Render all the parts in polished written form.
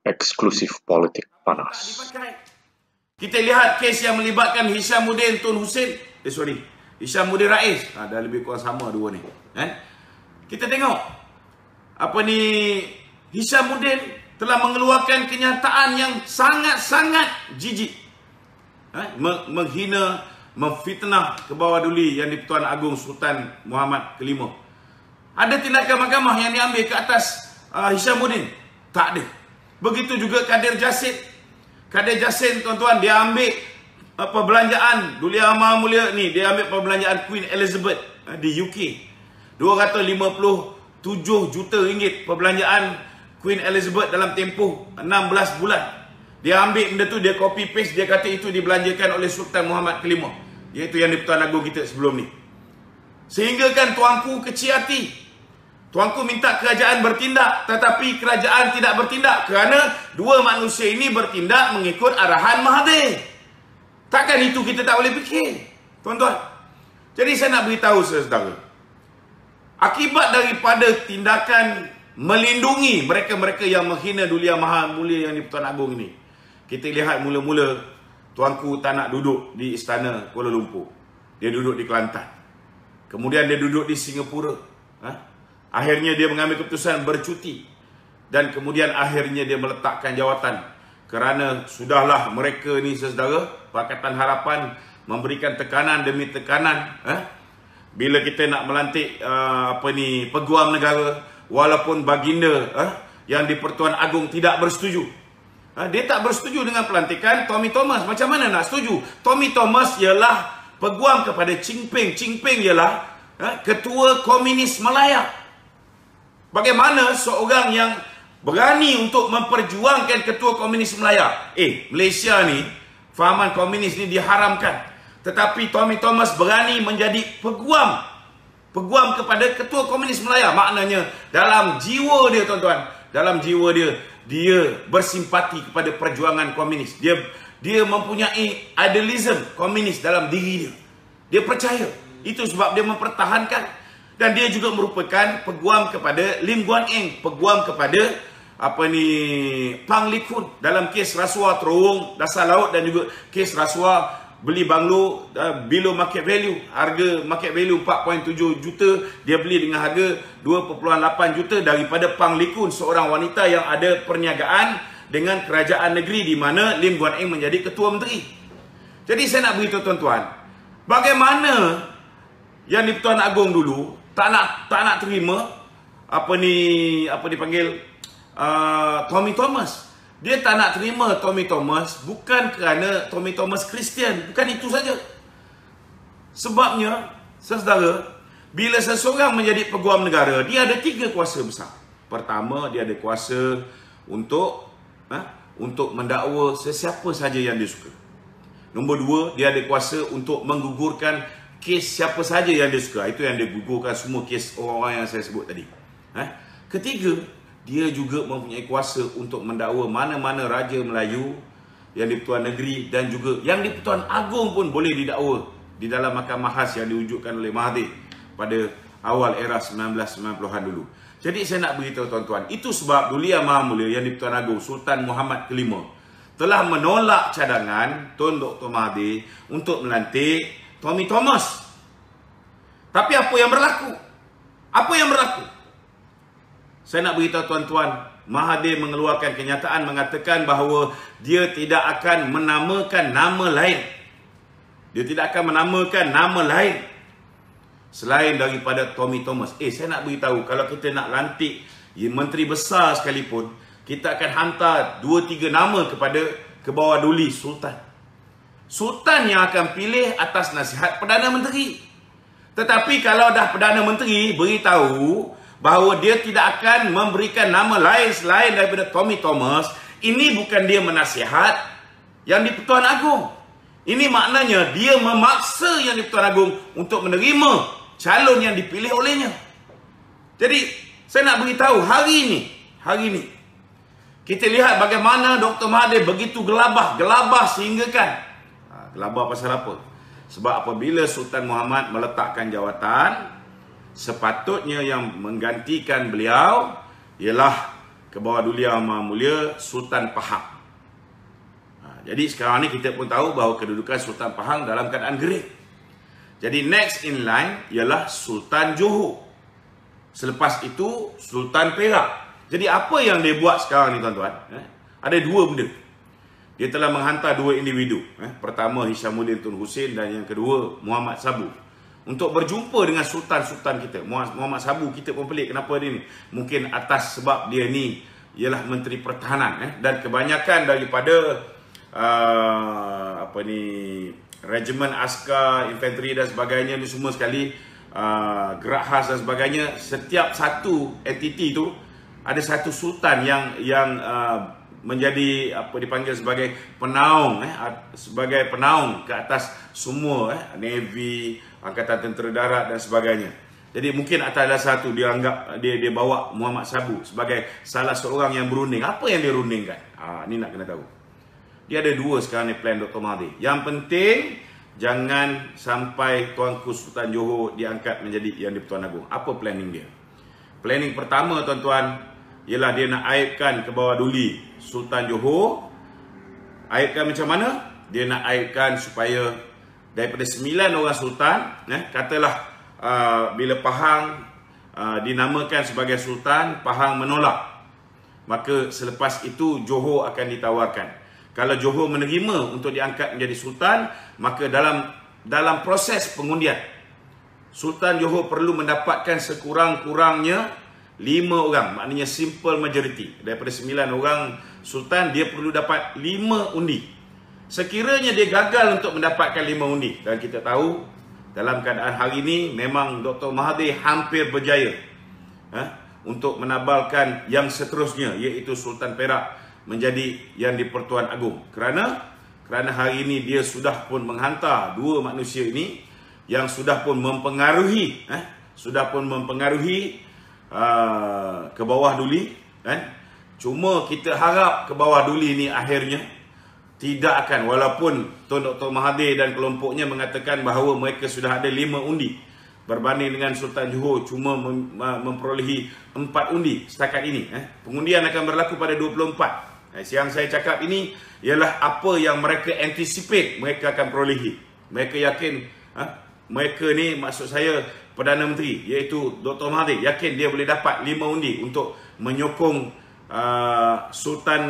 eksklusif politik panas. Kita lihat kes yang melibatkan Hishamuddin Tun Hussein. Hishamuddin Rais. Dah lebih kurang sama dua ni. Kita tengok. Hishamuddin telah mengeluarkan kenyataan yang sangat-sangat jijik. Menghina, memfitnah ke bawah duli Yang di-Pertuan Agong Sultan Muhammad Kelima. Ada tindakan mahkamah yang diambil ke atas Hishamuddin? Tak ada. Begitu juga Kadir Jasin. Kadir Jasin, tuan-tuan, dia ambil perbelanjaan Duli Yang Maha Mulia ni, dia ambil perbelanjaan Queen Elizabeth di UK. 257 juta ringgit perbelanjaan Queen Elizabeth dalam tempoh 16 bulan. Dia ambil benda tu, dia copy paste, dia kata itu dibelanjakan oleh Sultan Muhammad Kelima, iaitu Yang di-Pertuan Agong kita sebelum ni. Sehingga kan tuanku kecil hati. Tuanku minta kerajaan bertindak, tetapi kerajaan tidak bertindak kerana dua manusia ini bertindak mengikut arahan Mahathir. Takkan itu kita tak boleh fikir, tuan-tuan. Jadi saya nak beritahu saudara, akibat daripada tindakan melindungi mereka-mereka yang menghina Duli Yang Maha Mulia Yang di-Pertuan Agong ini, kita lihat mula-mula tuanku tak nak duduk di Istana Kuala Lumpur. Dia duduk di Kelantan. Kemudian dia duduk di Singapura. Akhirnya dia mengambil keputusan bercuti. Dan kemudian akhirnya dia meletakkan jawatan. Kerana sudahlah mereka ni saudara, Pakatan Harapan memberikan tekanan demi tekanan. Bila kita nak melantik peguam negara, walaupun baginda Yang di-Pertuan Agong tidak bersetuju. Dia tak bersetuju dengan pelantikan Tommy Thomas. Macam mana nak setuju? Tommy Thomas ialah peguam kepada Ching Ping. Ching Ping ialah Ketua Komunis Malaya. Bagaimana seorang yang berani untuk memperjuangkan Ketua Komunis Malaya? Malaysia ni, fahaman komunis ni diharamkan. Tetapi Tommy Thomas berani menjadi peguam kepada Ketua Komunis Malaya. Maknanya dalam jiwa dia, tuan-tuan, dalam jiwa dia bersimpati kepada perjuangan komunis. Dia mempunyai idealism komunis dalam diri dia. Dia percaya. Itu sebab dia mempertahankan. Dan dia juga merupakan peguam kepada Lim Guan Eng, peguam kepada Pang Li Kun dalam kes rasuah terowong dasar laut dan juga kes rasuah beli banglo below market value. Harga market value 4.7 juta, dia beli dengan harga 2.8 juta daripada Pang Li Kun, seorang wanita yang ada perniagaan dengan kerajaan negeri di mana Lim Guan Eng menjadi ketua menteri. Jadi saya nak beritahu tuan-tuan, bagaimana Yang di-Pertuan Agong dulu tak nak terima Tommy Thomas. Dia tak nak terima Tommy Thomas bukan kerana Tommy Thomas Kristian, bukan itu saja. Sebabnya, saudara, bila seseorang menjadi peguam negara, dia ada 3 kuasa besar. Pertama, dia ada kuasa untuk mendakwa sesiapa saja yang dia suka. Nombor 2, dia ada kuasa untuk menggugurkan kes siapa saja yang dia suka. Itu yang dia gugurkan semua kes orang-orang yang saya sebut tadi. Ketiga, dia juga mempunyai kuasa untuk mendakwa mana-mana Raja Melayu yang di-Pertuan Negeri dan juga yang di-Pertuan Agong pun boleh didakwa di dalam mahkamah khas yang diwujudkan oleh Mahathir pada awal era 1990-an dulu. Jadi saya nak beritahu tuan-tuan, itu sebab Duli Yang Maha Mulia Yang di-Pertuan Agong Sultan Muhammad Kelima telah menolak cadangan Tun Dr. Mahathir untuk melantik Tommy Thomas. Tapi apa yang berlaku? Saya nak beritahu tuan-tuan, Mahathir mengeluarkan kenyataan mengatakan bahawa dia tidak akan menamakan nama lain. Dia tidak akan menamakan nama lain selain daripada Tommy Thomas. Saya nak beritahu, kalau kita nak lantik menteri besar sekalipun, kita akan hantar 2-3 nama ke bawah duli Sultan. Sultan yang akan pilih atas nasihat Perdana Menteri. Tetapi kalau dah Perdana Menteri beritahu bahawa dia tidak akan memberikan nama lain selain daripada Tommy Thomas, ini bukan dia menasihat Yang di-Pertuan Agong. Ini maknanya dia memaksa Yang di-Pertuan Agong untuk menerima calon yang dipilih olehnya. Jadi saya nak beritahu hari ini kita lihat bagaimana Dr. Mahathir begitu gelabah sehingga kan gelabah pasal apa? Sebab apabila Sultan Muhammad meletakkan jawatan, sepatutnya yang menggantikan beliau ialah ke bawah Duli Yang Maha Mulia Sultan Pahang. Jadi sekarang ni kita pun tahu bahawa kedudukan Sultan Pahang dalam keadaan gerik. Jadi next in line ialah Sultan Johor. Selepas itu Sultan Perak. Jadi apa yang dia buat sekarang ni tuan-tuan? Ada dua benda. Dia telah menghantar dua individu. Pertama Hishamuddin Tun Hussein dan yang kedua Muhammad Sabu. Untuk berjumpa dengan sultan-sultan kita. Muhammad Sabu kita pun pelik kenapa dia ni. Mungkin atas sebab dia ni ialah Menteri Pertahanan. Dan kebanyakan daripada regimen askar, infanteri dan sebagainya ni semua sekali, gerak khas dan sebagainya, setiap satu entiti tu ada satu sultan yang menjadi dipanggil sebagai penaung, sebagai penaung ke atas semua Navy, Angkatan Tentera Darat dan sebagainya. Jadi mungkin atas dasar satu dia anggap dia bawa Muhammad Sabu sebagai salah seorang yang berunding. Apa yang dia rundingkan? Ni nak kena tahu. Dia ada dua sekarang ni plan Dr. Mahathir. Yang penting jangan sampai Tuanku Sultan Johor diangkat menjadi Yang di-Pertuan Agong. Apa planning dia? Planning pertama tuan-tuan ialah dia nak aibkan ke bawah Duli Sultan Johor. Aibkan macam mana? Dia nak aibkan supaya daripada 9 orang sultan, katalah bila Pahang dinamakan sebagai sultan, Pahang menolak, maka selepas itu Johor akan ditawarkan. Kalau Johor menerima untuk diangkat menjadi sultan, maka dalam proses pengundian, Sultan Johor perlu mendapatkan sekurang-kurangnya 5 orang, maknanya simple majority. Daripada 9 orang sultan, dia perlu dapat 5 undi. Sekiranya dia gagal untuk mendapatkan 5 undi, dan kita tahu dalam keadaan hari ini memang Dr. Mahathir hampir berjaya untuk menabalkan yang seterusnya, iaitu Sultan Perak menjadi Yang di-Pertuan Agong. Kerana hari ini dia sudah pun menghantar dua manusia ini yang sudah pun mempengaruhi ke bawah Duli, Cuma kita harap ke bawah Duli ni akhirnya tidak akan, walaupun Tun Dr. Mahathir dan kelompoknya mengatakan bahawa mereka sudah ada 5 undi berbanding dengan Sultan Johor cuma memperolehi 4 undi setakat ini. Pengundian akan berlaku pada 24. Yang saya cakap ini ialah apa yang mereka anticipate mereka akan perolehi. Mereka yakin, mereka ni, maksud saya Perdana Menteri iaitu Dr. Mahathir, yakin dia boleh dapat 5 undi untuk menyokong Sultan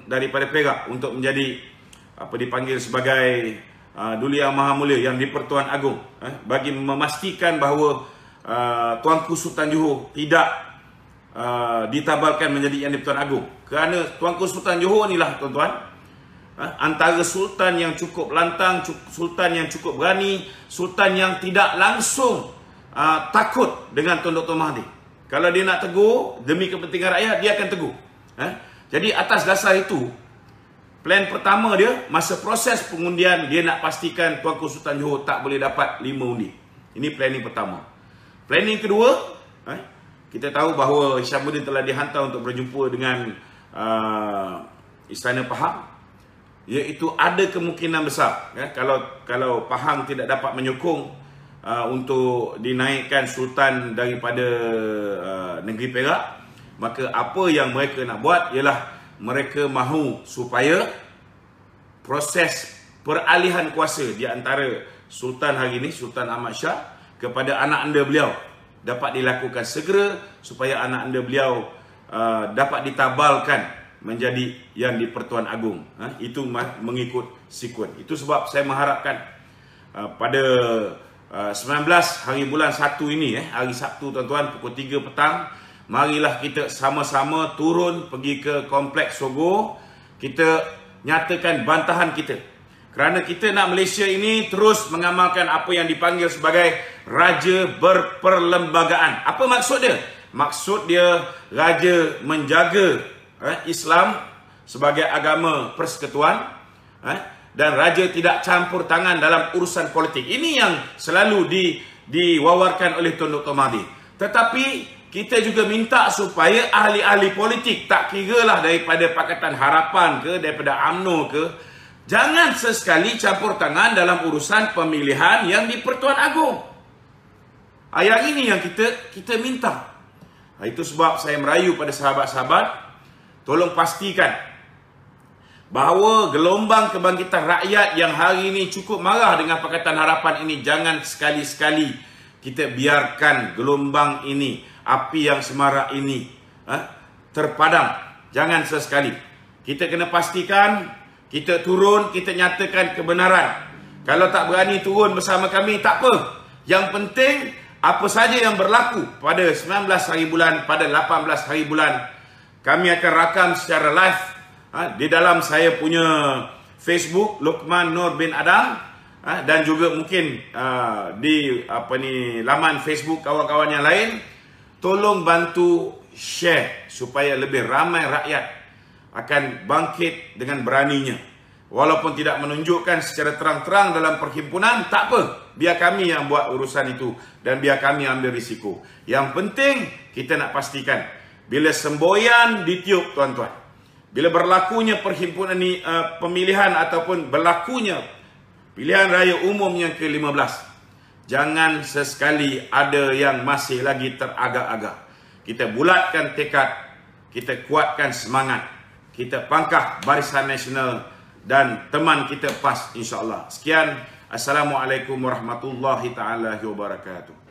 daripada Perak untuk menjadi dipanggil sebagai Duli Yang Maha Mulia Yang di-Pertuan Agong, bagi memastikan bahawa Tuanku Sultan Johor tidak ditabalkan menjadi Yang di-Pertuan Agong. Kerana Tuanku Sultan Johor inilah tuan-tuan, antara sultan yang cukup lantang, sultan yang cukup berani, sultan yang tidak langsung takut dengan Tun Dr. Mahathir. Kalau dia nak tegur demi kepentingan rakyat, dia akan tegur. Jadi atas dasar itu, plan pertama dia, masa proses pengundian, dia nak pastikan Tuanku Sultan Johor tak boleh dapat 5 undi. Ini planning pertama. Planning kedua, kita tahu bahawa Hishamuddin telah dihantar untuk berjumpa dengan Istana Pahang, iaitu ada kemungkinan besar, kalau Pahang tidak dapat menyokong untuk dinaikkan sultan daripada negeri Perak, maka apa yang mereka nak buat ialah mereka mahu supaya proses peralihan kuasa di antara sultan hari ini, Sultan Ahmad Shah, kepada anak anda beliau dapat dilakukan segera, supaya anak anda beliau dapat ditabalkan menjadi Yang di-Pertuan Agong. Itu mengikut sekuen. Itu sebab saya mengharapkan pada 19 hari bulan 1 ini, hari Sabtu tuan-tuan, pukul 3 petang, marilah kita sama-sama turun pergi ke Kompleks Sogo. Kita nyatakan bantahan kita. Kerana kita nak Malaysia ini terus mengamalkan apa yang dipanggil sebagai Raja Berperlembagaan. Apa maksud dia? Maksud dia raja menjaga Islam sebagai agama persekutuan, dan raja tidak campur tangan dalam urusan politik. Ini yang selalu diwawarkan oleh Tun Dr. Mahathir. Tetapi kita juga minta supaya ahli-ahli politik, tak kiralah daripada Pakatan Harapan ke, daripada UMNO ke, jangan sesekali campur tangan dalam urusan pemilihan Yang di-Pertuan Agong. Yang ini yang kita minta. Itu sebab saya merayu pada sahabat-sahabat tolong pastikan bahawa gelombang kebangkitan rakyat yang hari ini cukup marah dengan Pakatan Harapan ini, jangan sekali-sekali kita biarkan gelombang ini, api yang semarak ini terpadam. Jangan sesekali. Kita kena pastikan kita turun, kita nyatakan kebenaran. Kalau tak berani turun bersama kami, tak apa. Yang penting apa saja yang berlaku pada 19 hari bulan, pada 18 hari bulan, kami akan rakam secara live di dalam saya punya Facebook Luqman Nur bin Adam, dan juga mungkin di laman Facebook kawan-kawan yang lain. Tolong bantu share supaya lebih ramai rakyat akan bangkit dengan beraninya. Walaupun tidak menunjukkan secara terang-terang dalam perhimpunan, tak apa. Biar kami yang buat urusan itu dan biar kami ambil risiko. Yang penting kita nak pastikan bila semboyan ditiup, tuan-tuan, bila berlakunya perhimpunan ni, pemilihan ataupun berlakunya pilihan raya umum yang ke-15, jangan sesekali ada yang masih lagi teragak-agak. Kita bulatkan tekad, kita kuatkan semangat, kita pangkah Barisan Nasional dan teman kita PAS, insya-Allah. Sekian, assalamualaikum warahmatullahi taala wabarakatuh.